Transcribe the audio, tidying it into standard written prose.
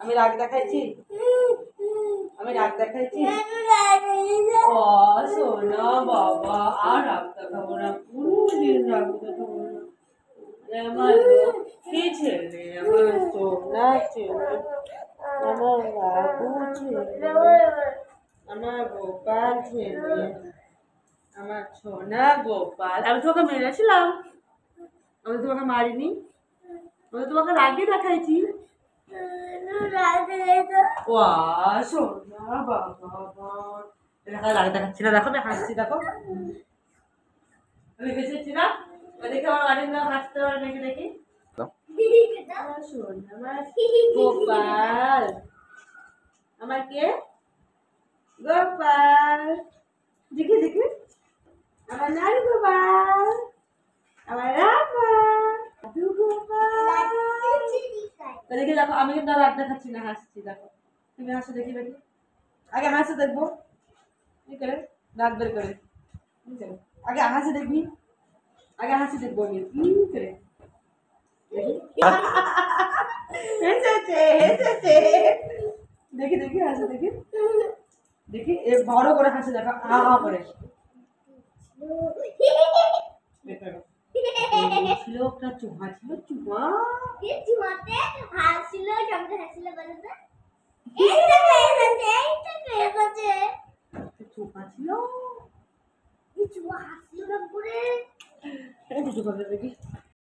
আমি রাগ দেখাইছি? আমি রাগ দেখাইছি? ও সোনা বাবা, আর রাগ দেখাবো না, কোনদিন রাগ দেখাবো না। আমার লক্ষ্মী ছেলে, আমার সোনা ছেলে, আমার বাবু ছেলে, আমার গোপাল ছেলে, আমার সোনা গোপাল। আমি তোমাকে মেরেছিলাম? আমি তোমাকে মারিনি? আমি তোমাকে রাগই দেখাইছি? সোনা বাবা, রাগ দেখাচ্ছি না, দেখো আমি হাসছি, দেখো আমি হেসেছি না? দেখে আমার বাড়ির লোক হাসতে পারে নাকি দেখি। গোপাল আমার কে? গোপাল, দেখি দেখি আমার নারী গোপাল, আমার রামা গোপাল। দেখি দেখো, আমি কিন্তু রাগ দেখাচ্ছি না, হাসছি, দেখো তুমি হাসো দেখি দেখি। আগে হাসে দেখবো কি করে, রাগ বের করে। আগে হাসি দেখবি, আগে হাসি দেখবো আমি কি করে। হেসেছে হেসেছে, দেখি দেখি হাসি দেখি দেখি, বড় করে হাসি দেখো, হা হা করে। ছিল একটা চুমা, ছিল চুমা, চুমাতে হাসছিল, কেমন হাসছিল বলো তো? চুমা ছিল, চুমা হাসছিল না করে, দেখি